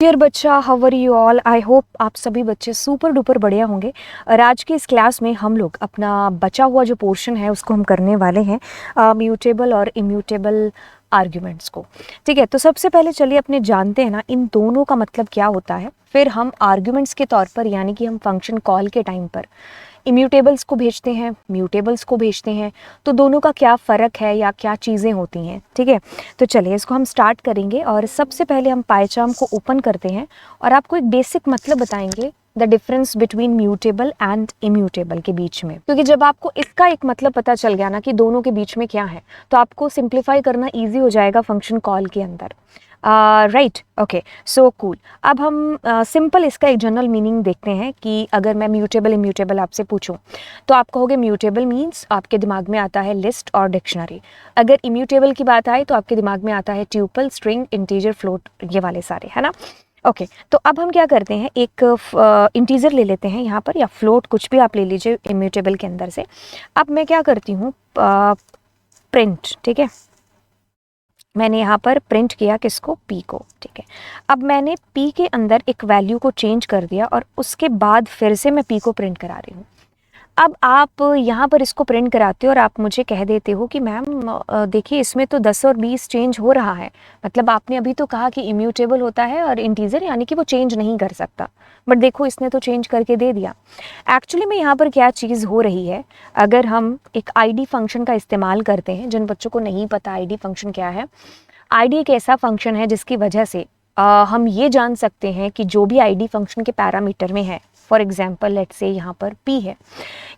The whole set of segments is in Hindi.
डियर बच्चा, how are you all. I hope आप सभी बच्चे सुपर डुपर बढ़िया होंगे। और आज की इस क्लास में हम लोग अपना बचा हुआ जो पोर्शन है उसको हम करने वाले हैं म्यूटेबल और इम्यूटेबल आर्ग्यूमेंट्स को। ठीक है, तो सबसे पहले चलिए अपने जानते हैं ना इन दोनों का मतलब क्या होता है, फिर हम आर्ग्यूमेंट्स के तौर पर यानी कि हम फंक्शन कॉल के टाइम पर इम्यूटेबल्स को भेजते हैं, म्यूटेबल्स को भेजते हैं, तो दोनों का क्या फ़र्क है या क्या चीज़ें होती हैं। ठीक है, तो चलिए इसको हम स्टार्ट करेंगे। और सबसे पहले हम पाइचार्म को ओपन करते हैं और आपको एक बेसिक मतलब बताएंगे the difference between mutable and immutable के बीच में, क्योंकि जब आपको इसका एक मतलब पता चल गया ना कि दोनों के बीच में क्या है, तो आपको सिंप्लीफाई करना ईजी हो जाएगा फंक्शन कॉल के अंदर। Right, okay, so cool. अब हम सिंपल इसका एक जनरल मीनिंग देखते हैं कि अगर मैं म्यूटेबल इम्यूटेबल आपसे पूछूं तो आप कहोगे म्यूटेबल मीन्स आपके दिमाग में आता है लिस्ट और डिक्शनरी। अगर इम्यूटेबल की बात आए तो आपके दिमाग में आता है ट्यूपल, स्ट्रिंग, इंटीजर, फ्लोट, ये वाले सारे, है ना। ओके, तो अब हम क्या करते हैं, एक इंटीजर ले लेते हैं यहाँ पर, या फ्लोट, कुछ भी आप ले लीजिए इम्यूटेबल के अंदर से। अब मैं क्या करती हूँ, प्रिंट। ठीक है, मैंने यहाँ पर प्रिंट किया किसको, पी को। ठीक है, अब मैंने पी के अंदर एक वैल्यू को चेंज कर दिया और उसके बाद फिर से मैं पी को प्रिंट करा रही हूँ। अब आप यहाँ पर इसको प्रिंट कराते हो और आप मुझे कह देते हो कि मैम देखिए इसमें तो 10 और 20 चेंज हो रहा है। मतलब आपने अभी तो कहा कि इम्यूटेबल होता है और इंटीजर यानी कि वो चेंज नहीं कर सकता, बट देखो इसने तो चेंज करके दे दिया। एक्चुअली में यहाँ पर क्या चीज़ हो रही है, अगर हम एक आईडी फंक्शन का इस्तेमाल करते हैं, जिन बच्चों को नहीं पता आईडी फंक्शन क्या है, आईडी एक ऐसा फंक्शन है जिसकी वजह से हम ये जान सकते हैं कि जो भी आईडी फंक्शन के पैरामीटर में है, फॉर एग्जाम्पल लेट्स से यहाँ पर p है,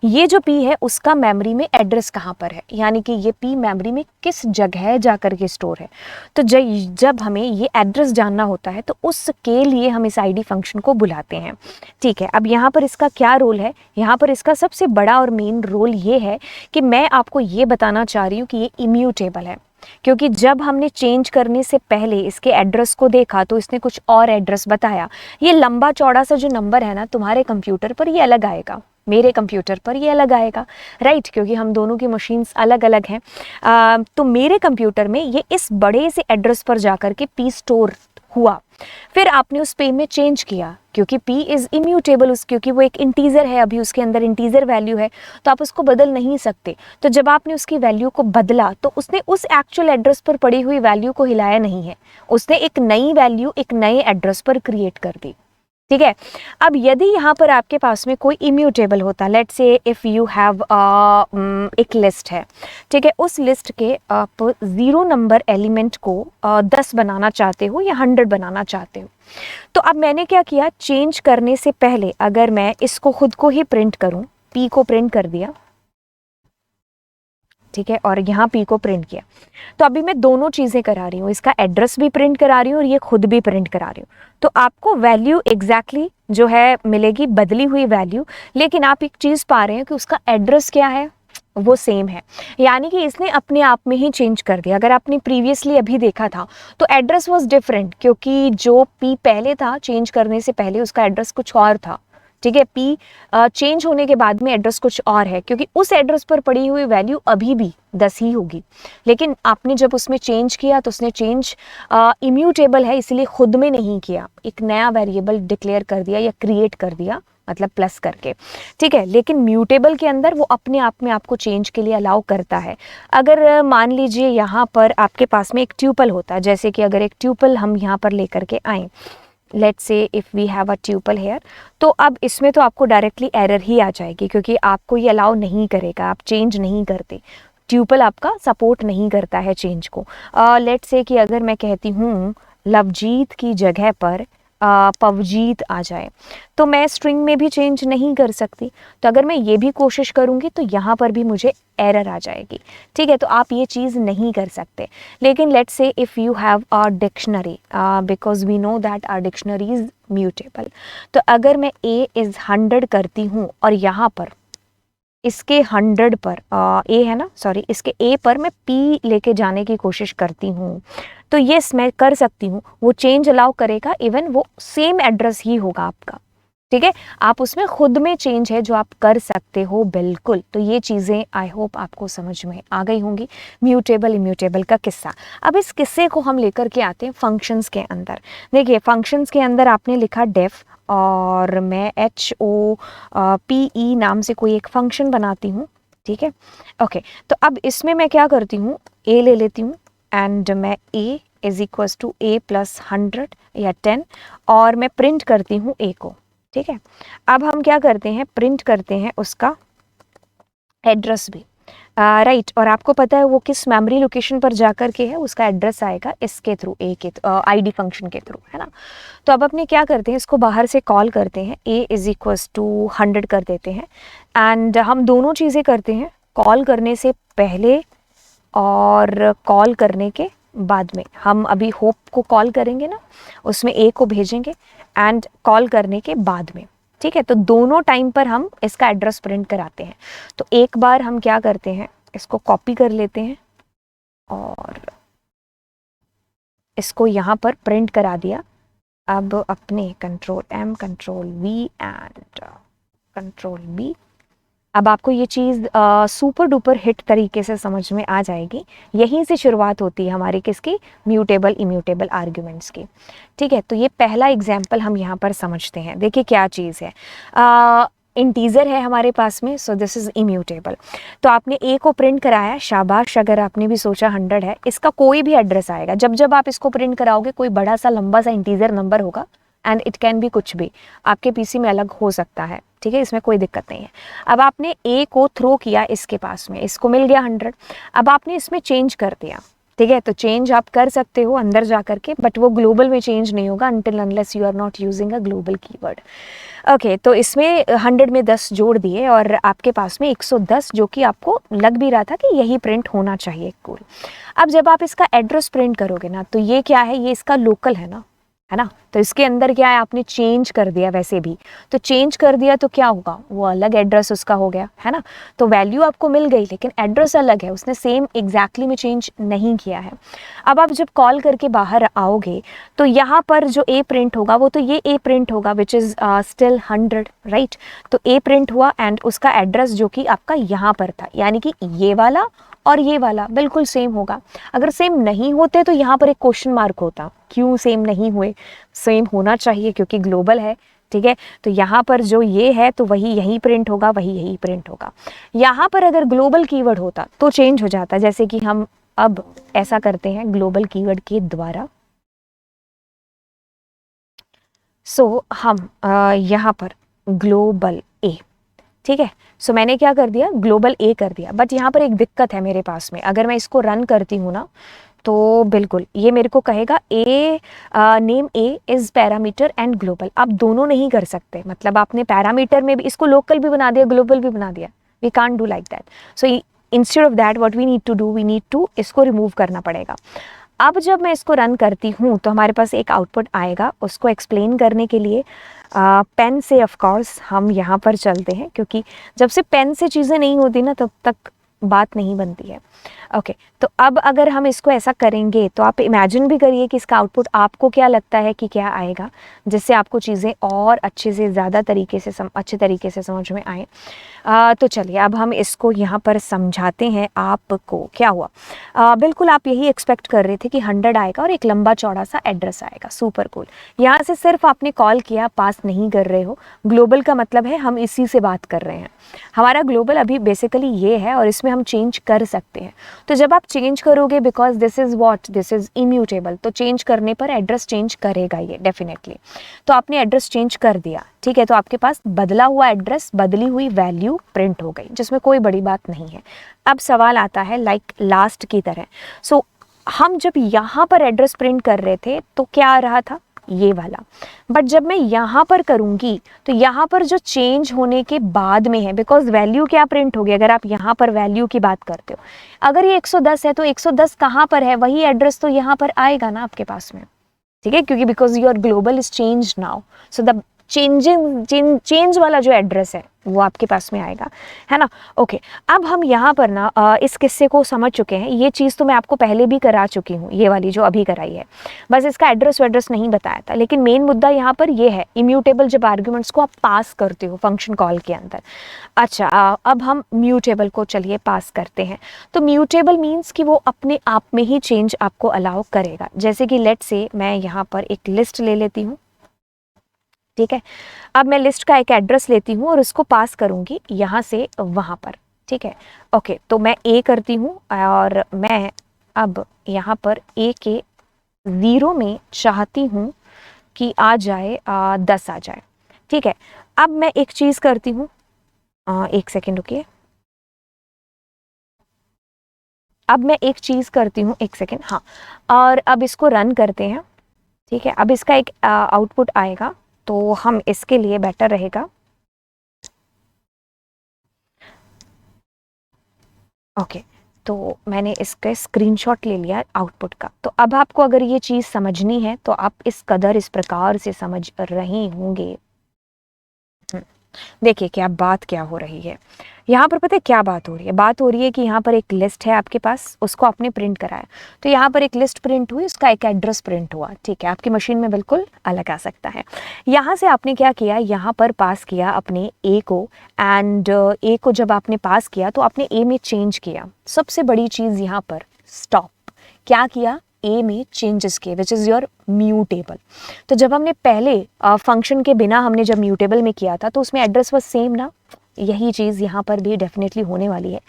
ये जो p है उसका मेमोरी में एड्रेस कहाँ पर है, यानी कि ये p मेमोरी में किस जगह जा कर के स्टोर है। तो जब हमें ये एड्रेस जानना होता है तो उसके लिए हम इस आईडी फंक्शन को बुलाते हैं। ठीक है, अब यहाँ पर इसका क्या रोल है, यहाँ पर इसका सबसे बड़ा और मेन रोल ये है कि मैं आपको ये बताना चाह रही हूँ कि ये इम्यूटेबल है, क्योंकि जब हमने चेंज करने से पहले इसके एड्रेस को देखा तो इसने कुछ और एड्रेस बताया। ये लंबा चौड़ा सा जो नंबर है ना, तुम्हारे कंप्यूटर पर ये अलग आएगा, मेरे कंप्यूटर पर ये अलग आएगा, राइट, क्योंकि हम दोनों की मशीन्स अलग अलग हैं। तो मेरे कंप्यूटर में ये इस बड़े से एड्रेस पर जाकर के पी स्टोर हुआ, फिर आपने उस पे में चेंज किया क्योंकि p इज़ इम्यूटेबल, क्योंकि वो एक इंटीजर है, अभी उसके अंदर इंटीजर वैल्यू है तो आप उसको बदल नहीं सकते। तो जब आपने उसकी वैल्यू को बदला तो उसने उस एक्चुअल एड्रेस पर पड़ी हुई वैल्यू को हिलाया नहीं है, उसने एक नई वैल्यू एक नए एड्रेस पर क्रिएट कर दी। ठीक है, अब यदि यहाँ पर आपके पास में कोई इम्यूटेबल होता, let's say if you have एक लिस्ट है, ठीक है, उस लिस्ट के आप 0 नंबर एलिमेंट को 10 बनाना चाहते हो या 100 बनाना चाहते हो, तो अब मैंने क्या किया, चेंज करने से पहले अगर मैं इसको खुद को ही प्रिंट करूं, पी को प्रिंट कर दिया, ठीक है, और यहाँ पी को प्रिंट किया, तो अभी मैं दोनों चीज़ें करा रही हूँ, इसका एड्रेस भी प्रिंट करा रही हूँ और ये खुद भी प्रिंट करा रही हूँ। तो आपको वैल्यू एग्जैक्टली जो है मिलेगी, बदली हुई वैल्यू, लेकिन आप एक चीज़ पा रहे हैं कि उसका एड्रेस क्या है, वो सेम है, यानी कि इसने अपने आप में ही चेंज कर दिया। अगर आपने प्रीवियसली अभी देखा था तो एड्रेस वाज डिफरेंट, क्योंकि जो पी पहले था चेंज करने से पहले उसका एड्रेस कुछ और था। ठीक है, पी चेंज होने के बाद में एड्रेस कुछ और है, क्योंकि उस एड्रेस पर पड़ी हुई वैल्यू अभी भी 10 ही होगी, लेकिन आपने जब उसमें चेंज किया तो उसने चेंज इम्यूटेबल है इसलिए खुद में नहीं किया, एक नया वेरिएबल डिक्लेयर कर दिया या क्रिएट कर दिया, मतलब प्लस करके। ठीक है, लेकिन म्यूटेबल के अंदर वो अपने आप में आपको चेंज के लिए अलाउ करता है। अगर मान लीजिए यहाँ पर आपके पास में एक ट्यूपल होता है, जैसे कि अगर एक ट्यूपल हम यहाँ पर लेकर के आए, let's say if we have a tuple here, तो अब इसमें तो आपको डायरेक्टली एरर ही आ जाएगी, क्योंकि आपको ये अलाउ नहीं करेगा, आप चेंज नहीं करते, ट्यूपल आपका सपोर्ट नहीं करता है चेंज को। लेट्स से कि अगर मैं कहती हूँ लवजीत की जगह पर पवजीत आ जाए, तो मैं स्ट्रिंग में भी चेंज नहीं कर सकती, तो अगर मैं ये भी कोशिश करूँगी तो यहाँ पर भी मुझे एरर आ जाएगी। ठीक है, तो आप ये चीज़ नहीं कर सकते। लेकिन let's say if you have a dictionary, because we know that our dictionary is mutable, तो अगर मैं a इज़ 100 करती हूँ और यहाँ पर इसके 100 पर ए है ना, सॉरी, इसके ए पर मैं पी लेके जाने की कोशिश करती हूँ, तो यस मैं कर सकती हूँ, वो चेंज अलाउ करेगा, इवन वो सेम एड्रेस ही होगा आपका। ठीक है, आप उसमें खुद में चेंज है जो आप कर सकते हो बिल्कुल। तो ये चीज़ें आई होप आपको समझ में आ गई होंगी, म्यूटेबल इम्यूटेबल का किस्सा। अब इस किस्से को हम लेकर के आते हैं फंक्शंस के अंदर। देखिए फंक्शंस के अंदर आपने लिखा डेफ, और मैं HOPE नाम से कोई एक फंक्शन बनाती हूँ, ठीक है। ओके, तो अब इसमें मैं क्या करती हूँ, ए ले लेती हूँ एंड मैं A is equals to A plus 100 या 10, और मैं प्रिंट करती हूँ ए को, ठीक है। अब हम क्या करते हैं, प्रिंट करते हैं उसका एड्रेस भी, राइट। और आपको पता है वो किस मेमोरी लोकेशन पर जाकर के है, उसका एड्रेस आएगा इसके थ्रू, ए के ID फंक्शन के थ्रू, है ना। तो अब अपने क्या करते हैं, इसको बाहर से कॉल करते हैं, ए इज इक्वल्स टू 100 कर देते हैं। एंड हम दोनों चीज़ें करते हैं, कॉल करने से पहले और कॉल करने के बाद में। हम अभी होप को कॉल करेंगे ना, उसमें ए को भेजेंगे एंड कॉल करने के बाद में, ठीक है। तो दोनों टाइम पर हम इसका एड्रेस प्रिंट कराते हैं। तो एक बार हम क्या करते हैं, इसको कॉपी कर लेते हैं और इसको यहाँ पर प्रिंट करा दिया। अब अपने Ctrl+M Ctrl+V एंड Ctrl+B, अब आपको ये चीज़ सुपर डुपर हिट तरीके से समझ में आ जाएगी। यहीं से शुरुआत होती है हमारी किसकी, म्यूटेबल इम्यूटेबल आर्ग्यूमेंट्स की, ठीक है। तो ये पहला एग्जाम्पल हम यहाँ पर समझते हैं। देखिए क्या चीज़ है, इंटीजर है हमारे पास में, सो दिस इज़ इम्यूटेबल। तो आपने ए को प्रिंट कराया, शाबाश। अगर आपने भी सोचा 100 है, इसका कोई भी एड्रेस आएगा, जब जब आप इसको प्रिंट कराओगे कोई बड़ा सा लंबा सा इंटीजर नंबर होगा, एंड इट कैन बी कुछ भी, आपके पीसी में अलग हो सकता है, ठीक है, इसमें कोई दिक्कत नहीं है। अब आपने ए को थ्रो किया इसके पास में, इसको मिल गया 100। अब आपने इसमें चेंज कर दिया, ठीक है। तो चेंज आप कर सकते हो अंदर जा करके, बट वो ग्लोबल में चेंज नहीं होगा until unless you are not using a global keyword. Okay, तो इसमें 100 में 10 जोड़ दिए और आपके पास में 110, जो कि आपको लग भी रहा था कि यही प्रिंट होना चाहिए कूल। अब जब आप इसका एड्रेस प्रिंट करोगे ना, तो ये क्या है, ये इसका लोकल है ना, है ना। तो इसके अंदर क्या है, आपने चेंज कर दिया, वैसे भी तो चेंज कर दिया तो क्या होगा, वो अलग एड्रेस उसका हो गया, है ना। तो वैल्यू आपको मिल गई लेकिन एड्रेस अलग है, उसने सेम एग्जैक्टली में चेंज नहीं किया है। अब आप जब कॉल करके बाहर आओगे तो यहाँ पर जो ए प्रिंट होगा वो तो ये ए प्रिंट होगा विच इज़ स्टिल 100, राइट। तो ए प्रिंट हुआ एंड उसका एड्रेस जो कि आपका यहाँ पर था, यानी कि ये वाला और ये वाला बिल्कुल सेम होगा। अगर सेम नहीं होते तो यहाँ पर एक क्वेश्चन मार्क होता, क्यों सेम नहीं हुए, सेम होना चाहिए क्योंकि ग्लोबल है, ठीक है। तो यहाँ पर जो ये है तो वही यही प्रिंट होगा, वही यही प्रिंट होगा। यहाँ पर अगर ग्लोबल कीवर्ड होता तो चेंज हो जाता, जैसे कि हम अब ऐसा करते हैं ग्लोबल कीवर्ड के द्वारा। सो हम यहाँ पर ग्लोबल ए, ठीक है। सो मैंने क्या कर दिया, ग्लोबल ए कर दिया। बट यहाँ पर एक दिक्कत है मेरे पास में, अगर मैं इसको रन करती हूँ ना तो बिल्कुल ये मेरे को कहेगा A name A is parameter and global. आप दोनों नहीं कर सकते, मतलब आपने पैरामीटर में भी इसको लोकल भी बना दिया, ग्लोबल भी बना दिया। We can't do like that. So instead of that what we need to do, we need to इसको रिमूव करना पड़ेगा। अब जब मैं इसको रन करती हूँ तो हमारे पास एक आउटपुट आएगा। उसको एक्सप्लेन करने के लिए पेन से ऑफ कोर्स हम यहाँ पर चलते हैं, क्योंकि जब से पेन से चीज़ें नहीं होती ना तब तक बात नहीं बनती है। ओके, तो अब अगर हम इसको ऐसा करेंगे तो आप इमेजिन भी करिए कि इसका आउटपुट आपको क्या लगता है कि क्या आएगा, जिससे आपको चीज़ें और अच्छे से ज़्यादा तरीके से अच्छे तरीके से समझ में आए। तो चलिए अब हम इसको यहाँ पर समझाते हैं आपको क्या हुआ। बिल्कुल आप यही एक्सपेक्ट कर रहे थे कि 100 आएगा और एक लंबा चौड़ा सा एड्रेस आएगा, सुपर कूल। यहाँ से सिर्फ आपने कॉल किया, पास नहीं कर रहे हो। ग्लोबल का मतलब है हम इसी से बात कर रहे हैं। हमारा ग्लोबल अभी बेसिकली ये है और इसमें हम चेंज कर सकते हैं। तो जब आप चेंज करोगे, because this is what, this is immutable, तो चेंज करने पर एड्रेस चेंज करेगा ये डेफिनेटली। तो आपने एड्रेस चेंज कर दिया, ठीक है। तो आपके पास बदला हुआ एड्रेस, बदली हुई वैल्यू प्रिंट हो गई, जिसमें कोई बड़ी बात नहीं है। अब सवाल आता है लाइक लास्ट की तरह। सो हम जब यहाँ पर एड्रेस प्रिंट कर रहे थे तो क्या आ रहा था, ये वाला। बट जब मैं यहाँ पर करूँगी तो यहाँ पर जो चेंज होने के बाद में है, बिकॉज वैल्यू क्या प्रिंट होगी, अगर आप यहाँ पर वैल्यू की बात करते हो, अगर ये 110 है तो 110 कहाँ पर है, वही एड्रेस तो यहाँ पर आएगा ना आपके पास में, ठीक है। क्योंकि because your global is change now, so the change वाला जो एड्रेस है वो आपके पास में आएगा, है ना। ओके, अब हम यहाँ पर ना इस किस्से को समझ चुके हैं। ये चीज़ तो मैं आपको पहले भी करा चुकी हूँ, ये वाली जो अभी कराई है, बस इसका एड्रेस वेड्रेस नहीं बताया था। लेकिन मेन मुद्दा यहाँ पर ये है, इम्यूटेबल जब आर्ग्यूमेंट्स को आप पास करते हो फंक्शन कॉल के अंदर। अच्छा, अब हम म्यूटेबल को चलिए पास करते हैं। तो म्यूटेबल मीन्स कि वो अपने आप में ही चेंज आपको अलाउ करेगा। जैसे कि लेट से मैं यहाँ पर एक लिस्ट ले लेती हूँ, ठीक है। अब मैं लिस्ट का एक एड्रेस लेती हूँ और उसको पास करूँगी यहाँ से वहाँ पर, ठीक है। ओके, तो मैं ए करती हूँ और मैं अब यहाँ पर ए के 0 में चाहती हूँ कि आ जाए 10 आ जाए, ठीक है। अब मैं एक चीज़ करती हूँ, एक सेकेंड रुकिए। अब मैं एक चीज़ करती हूँ, एक सेकेंड, हाँ। और अब इसको रन करते हैं, ठीक है। अब इसका एक आउटपुट आएगा, तो हम इसके लिए बेटर रहेगा, ओके। तो मैंने इसका स्क्रीनशॉट ले लिया आउटपुट का। तो अब आपको अगर ये चीज़ समझनी है तो आप इस कदर इस प्रकार से समझ रहे होंगे। देखिए क्या बात क्या हो रही है यहाँ पर, पता है क्या बात हो रही है? बात हो रही है कि यहाँ पर एक लिस्ट है आपके पास, उसको आपने प्रिंट कराया। तो यहाँ पर एक लिस्ट प्रिंट हुई, उसका एक एड्रेस प्रिंट हुआ, ठीक है। आपकी मशीन में बिल्कुल अलग आ सकता है। यहाँ से आपने क्या किया, यहाँ पर पास किया अपने ए को, एंड ए को जब आपने पास किया तो आपने ए में चेंज किया। सबसे बड़ी चीज़ यहाँ पर स्टॉप, क्या किया, ए में चेंजेस किए, विच इज़ योर म्यूटेबल। तो जब हमने पहले फंक्शन के बिना हमने जब म्यूटेबल में किया था तो उसमें एड्रेस वाज सेम ना, यही चीज़ यहाँ पर भी डेफिनेटली होने वाली है।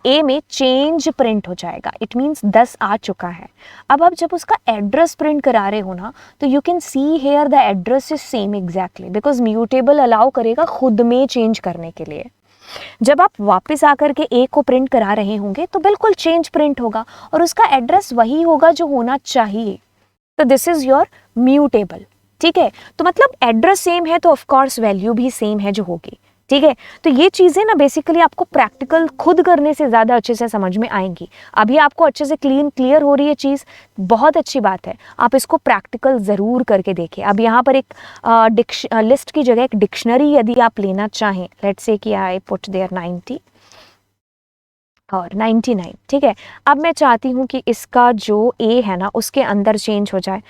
ए में चेंज प्रिंट हो जाएगा, इट मीन्स 10 आ चुका है। अब आप जब उसका एड्रेस प्रिंट करा रहे हो ना, तो you can see here the address is same exactly, because mutable allow करेगा खुद में चेंज करने के लिए। जब आप वापस आकर के ए को प्रिंट करा रहे होंगे तो बिल्कुल चेंज प्रिंट होगा और उसका एड्रेस वही होगा जो होना चाहिए। तो दिस इज योर म्यूटेबल, ठीक है। तो मतलब एड्रेस सेम है तो ऑफ कोर्स वैल्यू भी सेम है जो होगी, ठीक है। तो ये चीज़ें ना बेसिकली आपको प्रैक्टिकल खुद करने से ज़्यादा अच्छे से समझ में आएंगी। अभी आपको अच्छे से क्लियर हो रही है चीज़, बहुत अच्छी बात है। आप इसको प्रैक्टिकल ज़रूर करके देखें। अब यहाँ पर एक लिस्ट की जगह एक डिक्शनरी यदि आप लेना चाहें, लेट्स से कि आई पुट देयर 90 और 99, ठीक है। अब मैं चाहती हूँ कि इसका जो ए है ना उसके अंदर चेंज हो जाए।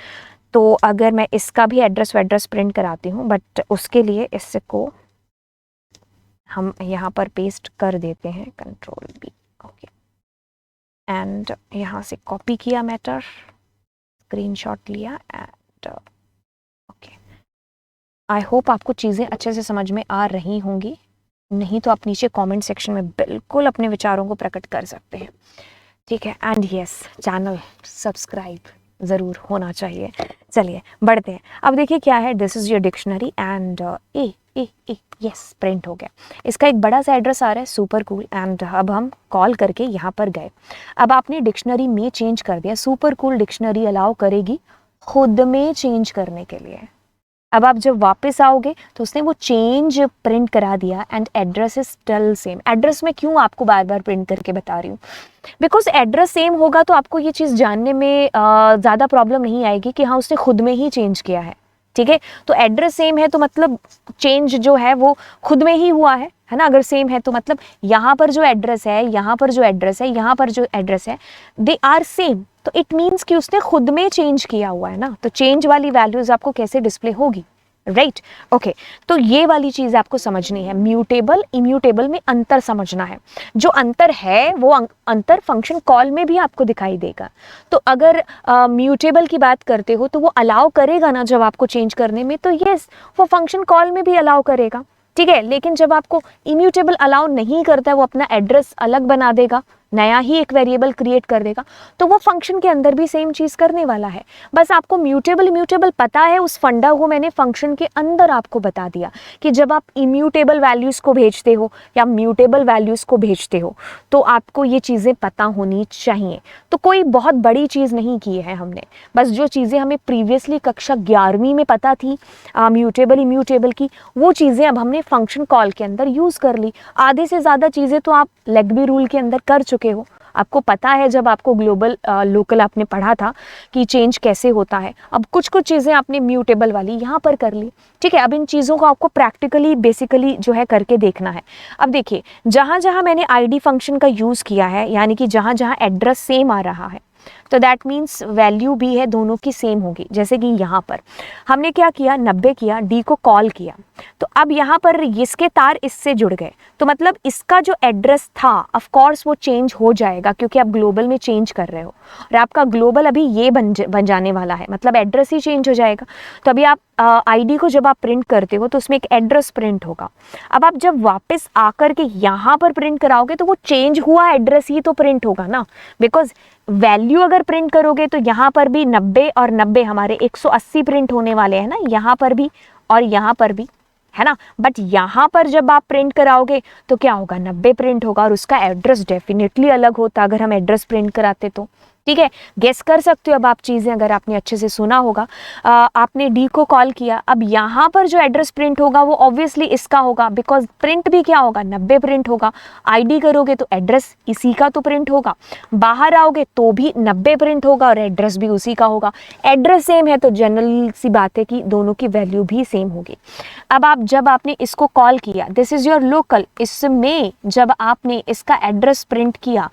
तो अगर मैं इसका भी एड्रेस प्रिंट कराती हूँ, बट उसके लिए इसको हम यहाँ पर पेस्ट कर देते हैं, कंट्रोल बी, ओके। एंड यहाँ से कॉपी किया मैटर, स्क्रीनशॉट लिया एंड ओके। आई होप आपको चीज़ें अच्छे से समझ में आ रही होंगी। नहीं तो आप नीचे कमेंट सेक्शन में बिल्कुल अपने विचारों को प्रकट कर सकते हैं, ठीक है। एंड यस, चैनल सब्सक्राइब ज़रूर होना चाहिए। चलिए बढ़ते हैं। अब देखिए क्या है, this is your dictionary and A yes print हो गया। इसका एक बड़ा सा एड्रेस आ रहा है, सुपर कूल। एंड अब हम कॉल करके यहाँ पर गए। अब आपने डिक्शनरी में चेंज कर दिया, सुपर कूल डिक्शनरी अलाउ करेगी खुद में चेंज करने के लिए। अब आप जब वापस आओगे तो उसने वो चेंज प्रिंट करा दिया and address is still same. Address में क्यों आपको बार बार प्रिंट करके बता रही हूँ, बिकॉज एड्रेस सेम होगा तो आपको ये चीज़ जानने में ज़्यादा प्रॉब्लम नहीं आएगी कि हाँ उसने खुद में ही चेंज किया है, ठीक है। तो एड्रेस सेम है तो मतलब चेंज जो है वो खुद में ही हुआ है ना। अगर सेम है तो मतलब यहाँ पर जो एड्रेस है, यहाँ पर जो एड्रेस है, यहाँ पर जो एड्रेस है, दे आर सेम। तो इट मीन्स कि उसने खुद में चेंज किया हुआ है ना। तो चेंज वाली वैल्यूज आपको कैसे डिस्प्ले होगी, राइट, ओके। तो ये वाली चीज़ आपको समझनी है। म्यूटेबल इम्यूटेबल में अंतर समझना है। जो अंतर है वो अंतर फंक्शन कॉल में भी आपको दिखाई देगा। तो अगर म्यूटेबल की बात करते हो तो वो अलाउ करेगा ना जब आपको चेंज करने में, तो यस वो फंक्शन कॉल में भी अलाउ करेगा, ठीक है। लेकिन जब आपको इम्यूटेबल अलाउ नहीं करता है, वो अपना एड्रेस अलग बना देगा, नया ही एक वेरिएबल क्रिएट कर देगा, तो वो फंक्शन के अंदर भी सेम चीज़ करने वाला है। बस आपको म्यूटेबल इम्यूटेबल पता है, उस फंडा को मैंने फंक्शन के अंदर आपको बता दिया कि जब आप इम्यूटेबल वैल्यूज़ को भेजते हो या म्यूटेबल वैल्यूज़ को भेजते हो तो आपको ये चीज़ें पता होनी चाहिए। तो कोई बहुत बड़ी चीज़ नहीं की है हमने, बस जो चीज़ें हमें प्रीवियसली कक्षा 11वीं में पता थी म्यूटेबल इम्यूटेबल की, वो चीज़ें अब हमने फंक्शन कॉल के अंदर यूज़ कर ली। आधे से ज़्यादा चीज़ें तो आप लेग्बी रूल के अंदर कर चुके हो। आपको पता है जब आपको ग्लोबल लोकल आपने पढ़ा था कि चेंज कैसे होता है। अब कुछ कुछ चीज़ें आपने म्यूटेबल वाली यहाँ पर कर ली, ठीक है। अब इन चीज़ों को आपको प्रैक्टिकली बेसिकली जो है करके देखना है। अब देखिए जहाँ जहाँ मैंने आईडी फंक्शन का यूज़ किया है, यानी कि जहाँ जहाँ एड्रेस सेम आ रहा है, तो दैट मीन्स वैल्यू भी है दोनों की सेम होगी। जैसे कि यहाँ पर हमने क्या किया, 90 किया, डी को कॉल किया, तो अब यहाँ पर इसके तार इससे जुड़ गए, तो मतलब इसका जो एड्रेस था ऑफ कोर्स वो चेंज हो जाएगा क्योंकि आप ग्लोबल में चेंज कर रहे हो और आपका ग्लोबल अभी ये बन जाने वाला है, मतलब एड्रेस ही चेंज हो जाएगा। तो अभी आप आईडी को जब आप प्रिंट करते हो तो उसमें एक एड्रेस प्रिंट होगा। अब आप जब वापस आकर के यहाँ पर प्रिंट कराओगे तो वो चेंज हुआ एड्रेस ही तो प्रिंट होगा ना, बिकॉज वैल्यू अगर प्रिंट करोगे तो यहाँ पर भी 90 और 90 हमारे 180 प्रिंट होने वाले हैं ना, यहाँ पर भी और यहाँ पर भी, है ना। बट यहाँ पर जब आप प्रिंट कराओगे तो क्या होगा, 90 प्रिंट होगा और उसका एड्रेस डेफिनेटली अलग होता अगर हम एड्रेस प्रिंट कराते तो, ठीक है। गेस कर सकते हो अब आप चीज़ें, अगर आपने अच्छे से सुना होगा। आपने डी को कॉल किया, अब यहाँ पर जो एड्रेस प्रिंट होगा वो ऑब्वियसली इसका होगा, बिकॉज प्रिंट भी क्या होगा, 90 प्रिंट होगा। आईडी करोगे तो एड्रेस इसी का तो प्रिंट होगा, बाहर आओगे तो भी 90 प्रिंट होगा और एड्रेस भी उसी का होगा। एड्रेस सेम है तो जनरल सी बात है कि दोनों की वैल्यू भी सेम होगी। अब आप जब आपने इसको कॉल किया, दिस इज़ योर लोकल, इसमें जब आपने इसका एड्रेस प्रिंट किया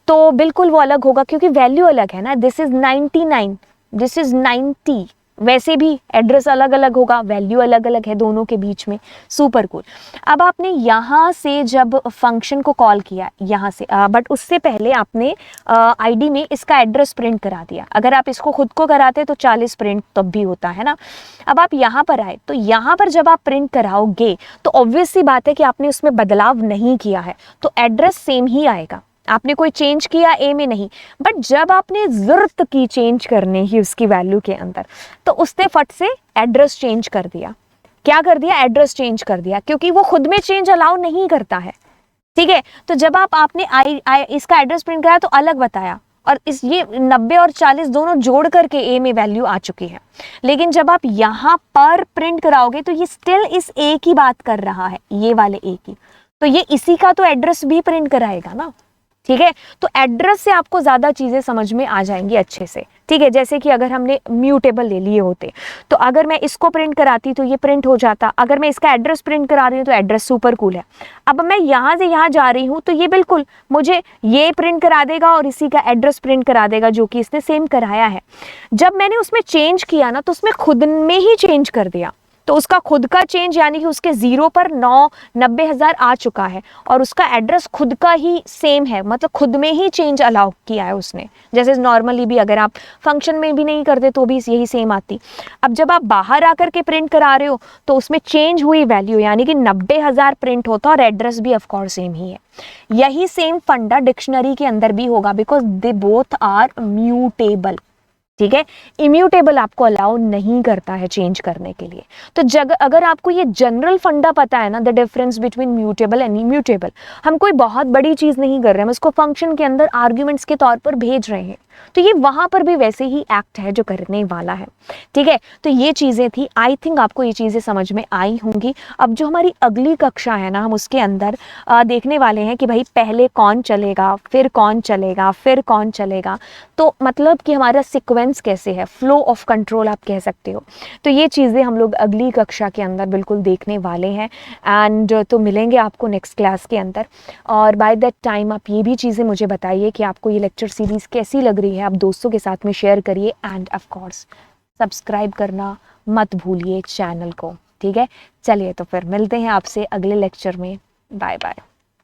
तो बिल्कुल वो अलग होगा क्योंकि वैल्यू अलग है ना। दिस इज 99, दिस इज 90, वैसे भी एड्रेस अलग अलग होगा, वैल्यू अलग अलग है दोनों के बीच में। Super cool. अब आपने यहाँ से जब फंक्शन को कॉल किया यहाँ से, बट उससे पहले आपने आईडी में इसका एड्रेस प्रिंट करा दिया। अगर आप इसको खुद को कराते तो 40 प्रिंट तब भी होता है ना। अब आप यहाँ पर आए तो यहाँ पर जब आप प्रिंट कराओगे तो ऑब्वियस सी बात है कि आपने उसमें बदलाव नहीं किया है तो एड्रेस सेम ही आएगा, आपने कोई चेंज किया ए में नहीं। बट जब आपने ज़रूरत की चेंज करने ही उसकी वैल्यू के अंदर, तो उसने फट से एड्रेस चेंज कर दिया। क्या कर दिया, एड्रेस चेंज कर दिया, क्योंकि वो खुद में चेंज अलाउ नहीं करता है, ठीक है। तो जब आपने इसका एड्रेस प्रिंट कराया तो अलग बताया और इस ये 90 और 40 दोनों जोड़ करके ए में वैल्यू आ चुकी है। लेकिन जब आप यहाँ पर प्रिंट कराओगे तो ये स्टिल इस ए की बात कर रहा है, ये वाले ए की, तो ये इसी का तो एड्रेस भी प्रिंट कराएगा ना, ठीक है। तो एड्रेस से आपको ज्यादा चीजें समझ में आ जाएंगी अच्छे से, ठीक है। जैसे कि अगर हमने म्यूटेबल ले लिए होते तो अगर मैं इसको प्रिंट कराती तो ये प्रिंट हो जाता, अगर मैं इसका एड्रेस प्रिंट करा रही हूँ तो एड्रेस सुपर कूल है। अब मैं यहाँ से यहाँ जा रही हूँ तो ये बिल्कुल मुझे ये प्रिंट करा देगा और इसी का एड्रेस प्रिंट करा देगा जो कि इसने सेम कराया है। जब मैंने उसमें चेंज किया ना तो उसमें खुद में ही चेंज कर दिया, तो उसका खुद का चेंज यानी कि उसके 0 पर 90,000 आ चुका है और उसका एड्रेस खुद का ही सेम है, मतलब खुद में ही चेंज अलाउ किया है उसने। जैसे नॉर्मली भी अगर आप फंक्शन में भी नहीं करते तो भी यही सेम आती। अब जब आप बाहर आकर के प्रिंट करा रहे हो तो उसमें चेंज हुई वैल्यू यानी कि 90,000 प्रिंट होता और एड्रेस भी ऑफकोर्स सेम ही है। यही सेम फंडा डिक्शनरी के अंदर भी होगा, because they both are mutable, ठीक है। इम्यूटेबल आपको अलाउ नहीं करता है चेंज करने के लिए। तो अगर आपको ये जनरल फंडा पता है ना, the difference between mutable and immutable, हम कोई बहुत बड़ी चीज नहीं कर रहे हैं, हम इसको फंक्शन के अंदर आर्ग्यूमेंट्स के तौर पर भेज रहे हैं, तो ये वहां पर भी वैसे ही एक्ट है जो करने वाला है, ठीक है। तो ये चीजें थी, आई थिंक आपको ये चीजें समझ में आई होंगी। अब जो हमारी अगली कक्षा है ना, हम उसके अंदर देखने वाले हैं कि भाई पहले कौन चलेगा, फिर कौन चलेगा, फिर कौन चलेगा, तो मतलब कि हमारा सीक्वेंस कैसे है, फ्लो ऑफ कंट्रोल आप कह सकते हो। तो ये चीज़ें हम लोग अगली कक्षा के अंदर बिल्कुल देखने वाले हैं एंड तो मिलेंगे आपको नेक्स्ट क्लास के अंदर। और बाय दैट टाइम आप ये भी चीज़ें मुझे बताइए कि आपको ये लेक्चर सीरीज़ कैसी लग रही है, आप दोस्तों के साथ में शेयर करिए एंड ऑफ कोर्स सब्सक्राइब करना मत भूलिए चैनल को, ठीक है। चलिए तो फिर मिलते हैं आपसे अगले लेक्चर में, बाय बाय।